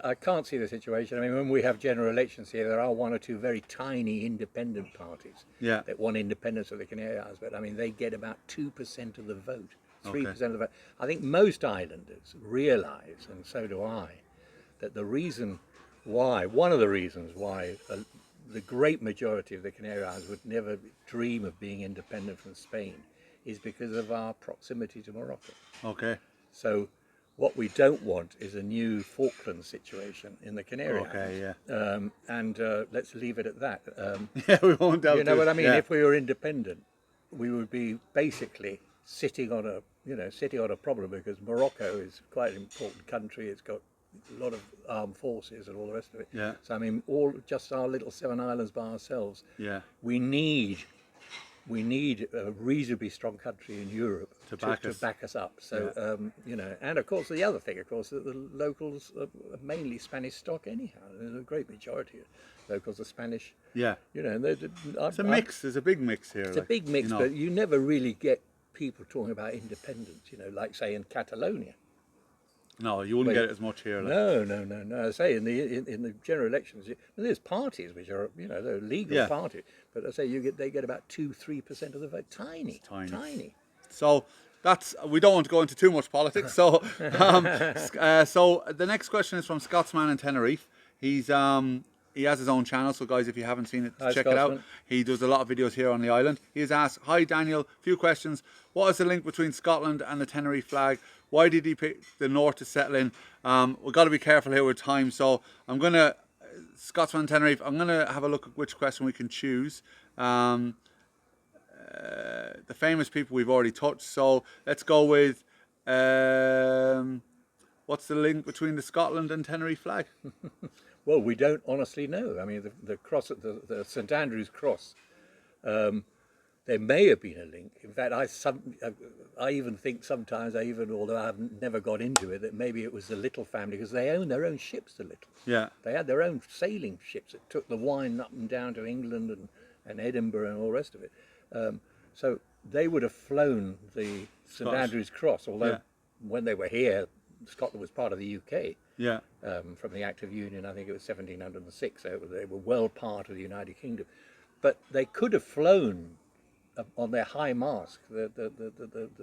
Speaker 2: I can't see the situation. I mean, when we have general elections here, there are one or two very tiny independent parties that want independence of the Canary Islands, but I mean, they get about 2% of the vote, 3% of the vote. I think most islanders realise, and so do I, that one of the reasons why the great majority of the Canary Islands would never dream of being independent from Spain is because of our proximity to Morocco.
Speaker 1: Okay.
Speaker 2: So what we don't want is a new Falkland situation in the Canary Islands.
Speaker 1: Okay, yeah.
Speaker 2: And let's leave it at that.
Speaker 1: Yeah, we won't delve.
Speaker 2: You know what I mean?
Speaker 1: Yeah.
Speaker 2: If we were independent, we would be basically sitting on a problem, because Morocco is quite an important country. It's got a lot of armed forces and all the rest of it.
Speaker 1: Yeah.
Speaker 2: So I mean, just our little 7 islands by ourselves.
Speaker 1: Yeah.
Speaker 2: We need a reasonably strong country in Europe to back us up. So, you know, and of course the other thing, of course, that the locals are mainly Spanish stock anyhow. There's a great majority of locals are Spanish.
Speaker 1: Yeah.
Speaker 2: You know, and
Speaker 1: It's a mix. There's a big mix here.
Speaker 2: It's a big mix, but you never really get people talking about independence, you know, like say in Catalonia.
Speaker 1: No, you wouldn't get it as much here. Like.
Speaker 2: No. I say in the general elections, there's parties which are, you know, they're legal parties, but I say they get about 2-3% of the vote. Tiny.
Speaker 1: So we don't want to go into too much politics. So so the next question is from Scotsman in Tenerife. He has his own channel, so guys, if you haven't seen it, check it out. He does a lot of videos here on the island. He has asked, "Hi Daniel, few questions. What is the link between Scotland and the Tenerife flag? Why did he pick the north to settle in?" We've got to be careful here with time, so Scotsman Tenerife, I'm gonna have a look at which question we can choose. The famous people we've already touched, so let's go with what's the link between the Scotland and Tenerife flag?
Speaker 2: Well, we don't honestly know. I mean, the cross at the St Andrew's cross, there may have been a link. In fact, I even think sometimes, although I haven't never got into it, that maybe it was the Little family, because they own their own ships, the Littles.
Speaker 1: Yeah.
Speaker 2: They had their own sailing ships that took the wine up and down to England and Edinburgh and all the rest of it. So they would have flown the St Andrew's cross, although when they were here, Scotland was part of the UK.
Speaker 1: Yeah.
Speaker 2: From the Act of Union, I think it was 1706. So they were well part of the United Kingdom, but they could have flown on their high mast the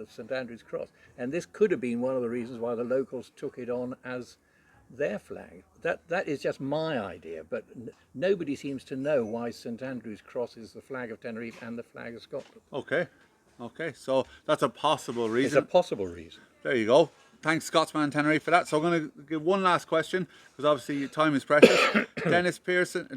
Speaker 2: St Andrew's cross, and this could have been one of the reasons why the locals took it on as their flag. That is just my idea, but nobody seems to know why St Andrew's cross is the flag of Tenerife and the flag of Scotland.
Speaker 1: Okay, so that's a possible reason.
Speaker 2: It's a possible reason.
Speaker 1: There you go. Thanks, Scotsman Tenerife, for that. So I'm going to give one last question, because obviously time is precious. Denise Pearson.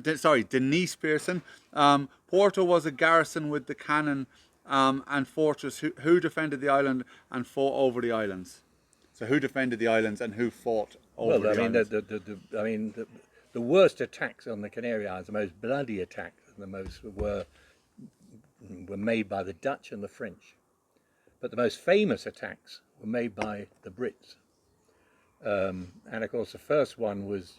Speaker 1: Puerto was a garrison with the cannon and fortress. Who defended the island and fought over the islands? So who defended the islands and who fought over the islands?
Speaker 2: The worst attacks on the Canary Islands, the most bloody attacks, and the most were made by the Dutch and the French. But the most famous attacks were made by the Brits. And of course the first one was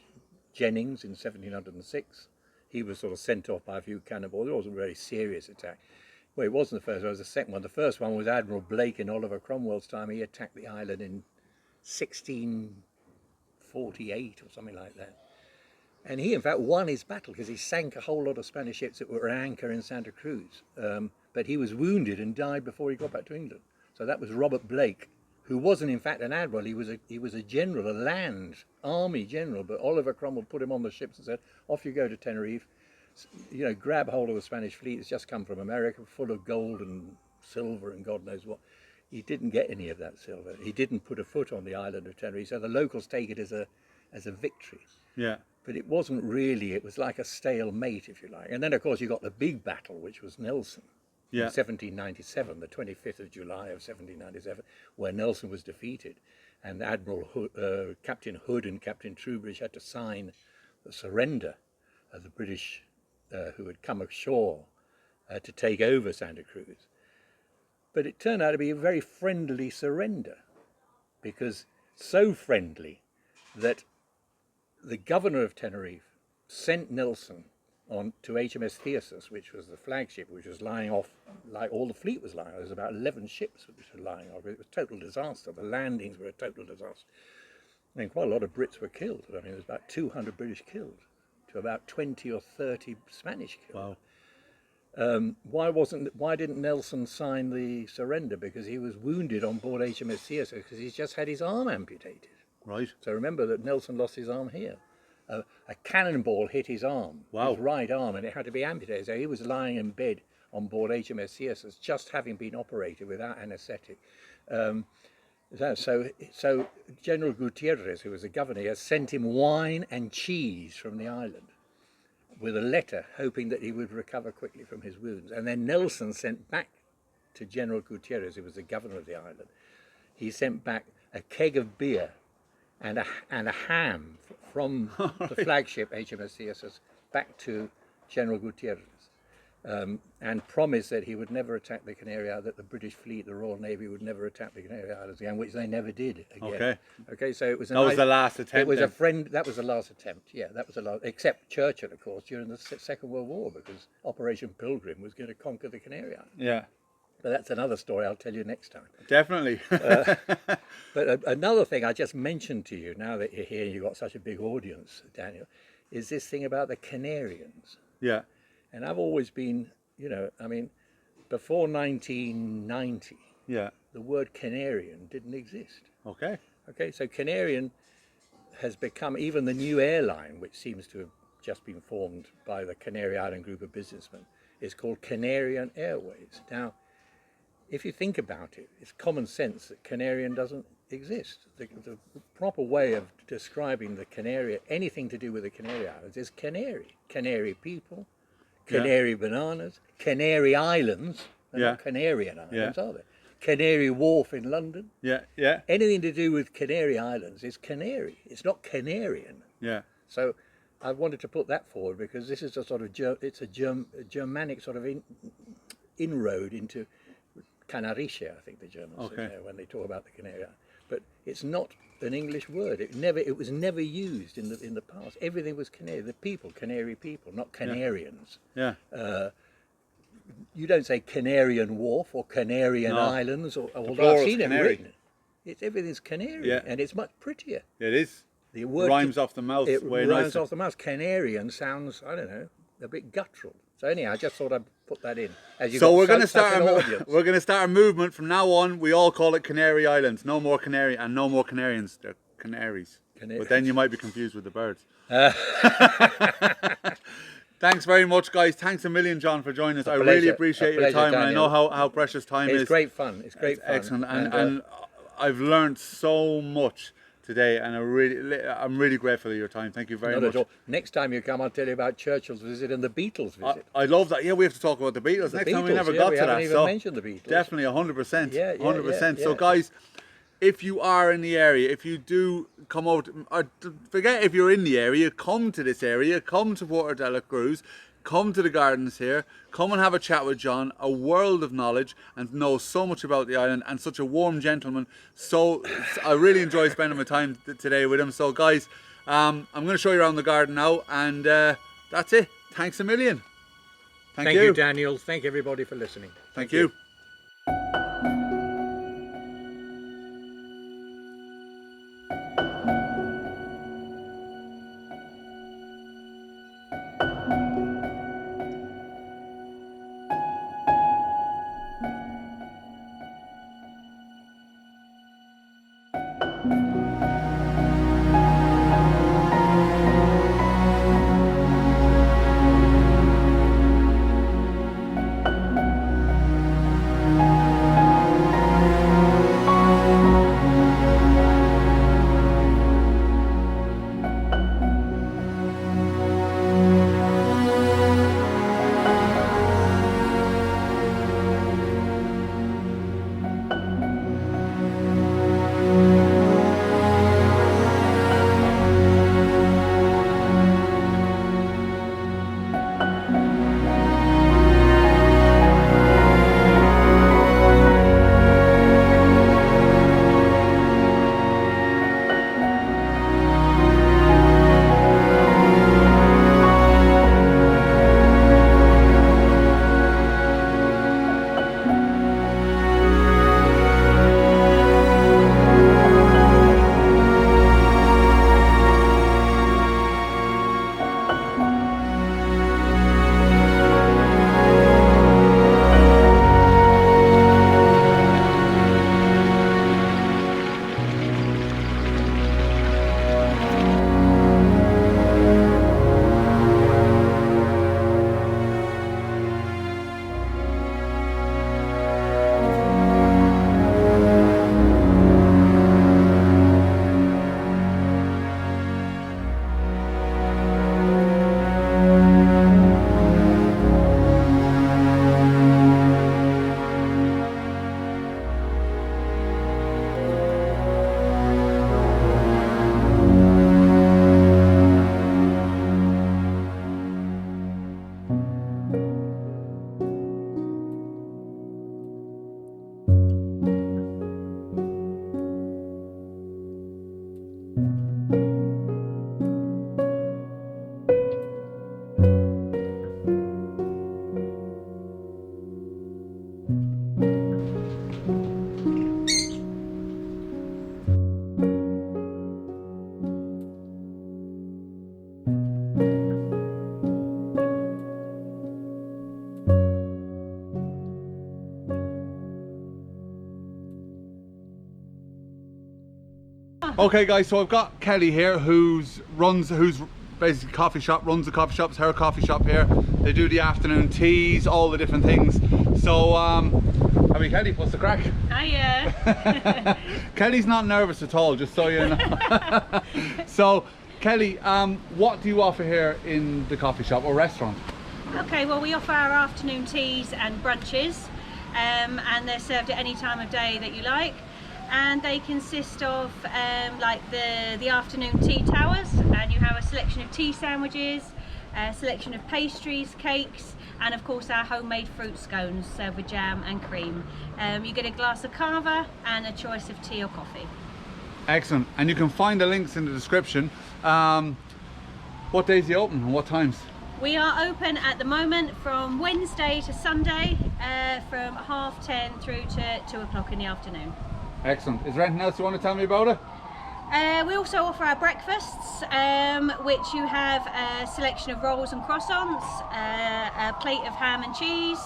Speaker 2: Jennings in 1706. He was sort of sent off by a few cannonballs. It wasn't a very serious attack. Well, it wasn't the first one, it was the second one. The first one was Admiral Blake in Oliver Cromwell's time. He attacked the island in 1648 or something like that. And he, in fact, won his battle because he sank a whole lot of Spanish ships that were at anchor in Santa Cruz. But he was wounded and died before he got back to England. So that was Robert Blake, who wasn't, in fact, an admiral. He was a general, a land army general. But Oliver Cromwell put him on the ships and said, "Off you go to Tenerife. You know, grab hold of the Spanish fleet. It's just come from America, full of gold and silver and God knows what." He didn't get any of that silver. He didn't put a foot on the island of Tenerife. So the locals take it as a victory.
Speaker 1: Yeah.
Speaker 2: But it wasn't really. It was like a stalemate, if you like. And then, of course, you got the big battle, which was Nelson.
Speaker 1: Yeah.
Speaker 2: In 1797, the 25th of July of 1797, where Nelson was defeated, and Captain Hood and Captain Troubridge had to sign the surrender of the British who had come ashore to take over Santa Cruz. But it turned out to be a very friendly surrender, because so friendly that the governor of Tenerife sent Nelson on to HMS Theseus, which was the flagship, which was lying off, like all the fleet was lying off. There was about 11 ships which were lying off. It was a total disaster. The landings were a total disaster. I mean, quite a lot of Brits were killed. I mean, there was about 200 British killed to about 20 or 30 Spanish killed.
Speaker 1: Wow.
Speaker 2: Why didn't Nelson sign the surrender? Because he was wounded on board HMS Theseus because he's just had his arm amputated.
Speaker 1: Right.
Speaker 2: So remember that Nelson lost his arm here. A cannonball hit his arm,
Speaker 1: Wow.
Speaker 2: his right arm, and it had to be amputated. So he was lying in bed on board HMS Theseus, just having been operated without anaesthetic. So General Gutierrez, who was the governor here, sent him wine and cheese from the island with a letter hoping that he would recover quickly from his wounds. And then Nelson sent back to General Gutierrez, who was the governor of the island, he sent back a keg of beer and a ham from the flagship HMS Theseus back to General Gutierrez, and promised that he would never attack the Canary Islands, that the British fleet, the Royal Navy, would never attack the Canary Islands again, which they never did again. Okay, so it was
Speaker 1: That was the last attempt.
Speaker 2: It was a friend. That was the last attempt. Yeah, that was the last. Except Churchill, of course, during the Second World War, because Operation Pilgrim was going to conquer the Canary Islands.
Speaker 1: Yeah.
Speaker 2: But that's another story I'll tell you next time.
Speaker 1: Definitely.
Speaker 2: But another thing I just mentioned to you, now that you're here and you've got such a big audience, Daniel, is this thing about the Canarians.
Speaker 1: Yeah.
Speaker 2: And I've always been, you know, I mean, before 1990,
Speaker 1: Yeah.
Speaker 2: the word Canarian didn't exist.
Speaker 1: Okay.
Speaker 2: Okay, so Canarian has become, even the new airline, which seems to have just been formed by the Canary Island group of businessmen, is called Canarian Airways. Now, if you think about it, it's common sense that Canarian doesn't exist. The proper way of describing the Canary, anything to do with the Canary Islands, is Canary. Canary people, Canary bananas, Canary Islands. They're not Canarian Islands, are they? Canary Wharf in London.
Speaker 1: Yeah, yeah.
Speaker 2: Anything to do with Canary Islands is Canary. It's not Canarian.
Speaker 1: Yeah.
Speaker 2: So I wanted to put that forward because this is a sort of Germanic sort of inroad into Canarische, I think the Germans say there when they talk about the Canary Islands. But it's not an English word. It was never used in the past. Everything was Canary. The people, Canary people, not Canarians.
Speaker 1: Yeah.
Speaker 2: You don't say Canarian Wharf or Canarian Islands, or although I've seen it written. Everything's Canary, and it's much prettier.
Speaker 1: It is.
Speaker 2: The word
Speaker 1: rhymes off the mouth.
Speaker 2: It
Speaker 1: way
Speaker 2: rhymes
Speaker 1: nicer.
Speaker 2: off the mouth. Canarian sounds, I don't know, a bit guttural. So anyhow, I just thought I'd put that in.
Speaker 1: So we're going to start. We're going to start a movement from now on. We all call it Canary Islands. No more Canary and no more Canarians. They're Canaries. But then you might be confused with the birds. Thanks very much, guys. Thanks a million, John, for joining us. I really appreciate your time, and I know how precious time is.
Speaker 2: It's great fun. It's great fun.
Speaker 1: Excellent, and I've learned so much today, and I'm really grateful for your time. Thank you very much.
Speaker 2: At all. Next time you come, I'll tell you about Churchill's visit and the Beatles visit.
Speaker 1: I love that. Yeah, we have to talk about the Beatles. Next time we never got to that.
Speaker 2: We haven't even mentioned the Beatles.
Speaker 1: Definitely 100%.
Speaker 2: Yeah,
Speaker 1: 100%. So guys, if you are in the area, if you do come out, forget if you're in the area, come to this area, come to Puerto de la Cruz, come to the gardens here, come and have a chat with John, a world of knowledge, and knows so much about the island, and such a warm gentleman. So I really enjoy spending my time today with him. So guys, I'm going to show you around the garden now, and that's it. Thanks a million. Thank you,
Speaker 2: Daniel. Thank everybody for listening.
Speaker 1: Thank you. Okay guys, so I've got Kelly here who's basically coffee shop, runs the coffee shop. It's her coffee shop here. They do the afternoon teas, all the different things. So I mean, Kelly, what's the crack?
Speaker 3: Hiya.
Speaker 1: Kelly's not nervous at all, just so you know. So Kelly, what do you offer here in the coffee shop or restaurant?
Speaker 3: Okay, well, we offer our afternoon teas and brunches, and they're served at any time of day that you like. And they consist of like the afternoon tea towers, and you have a selection of tea sandwiches, a selection of pastries, cakes, and of course our homemade fruit scones served with jam and cream. You get a glass of cava and a choice of tea or coffee.
Speaker 1: Excellent. And you can find the links in the description. What days are you open and what times?
Speaker 3: We are open at the moment from Wednesday to Sunday, from 10:30 through to 2 o'clock in the afternoon.
Speaker 1: Excellent. Is there anything else you want to tell me about it?
Speaker 3: We also offer our breakfasts, which you have a selection of rolls and croissants, a plate of ham and cheese,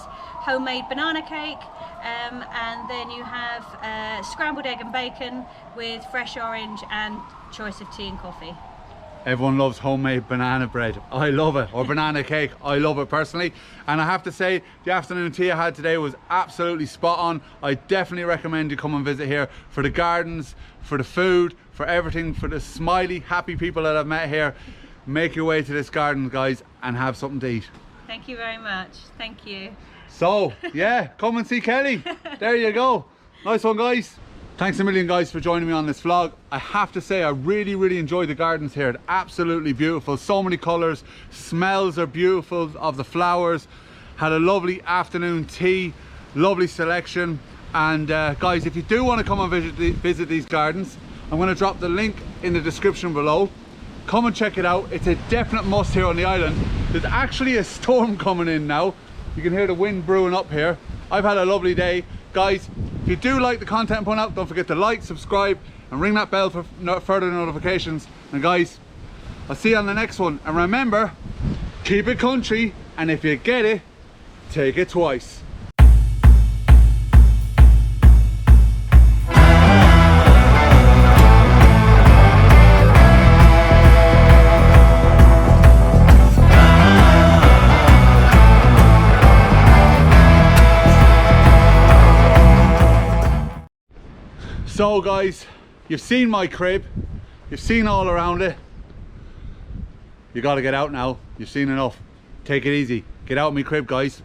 Speaker 3: homemade banana cake, and then you have scrambled egg and bacon with fresh orange and choice of tea and coffee.
Speaker 1: Everyone loves homemade banana bread. I love it. Or banana cake. I love it personally. And I have to say, the afternoon tea I had today was absolutely spot on. I definitely recommend you come and visit here for the gardens, for the food, for everything, for the smiley, happy people that I've met here. Make your way to this garden, guys, and have something to eat.
Speaker 3: Thank you very much. Thank you.
Speaker 1: So, yeah, come and see Kelly. There you go. Nice one, guys. Thanks a million, guys, for joining me on this vlog. I have to say, I really enjoyed the gardens here. They're absolutely beautiful. So many colors. Smells are beautiful of the flowers. Had a lovely afternoon tea. Lovely selection. And guys, if you do want to come and visit these gardens, I'm going to drop the link in the description below. Come and check it out. It's a definite must here on the island. There's actually a storm coming in now. You can hear the wind brewing up here. I've had a lovely day. Guys, if you do like the content I'm putting out, don't forget to like, subscribe, and ring that bell for further notifications. And guys, I'll see you on the next one. And remember, keep it country, and if you get it, take it twice. So guys, you've seen my crib, you've seen all around it. You got to get out now. You've seen enough. Take it easy. Get out of my crib, guys.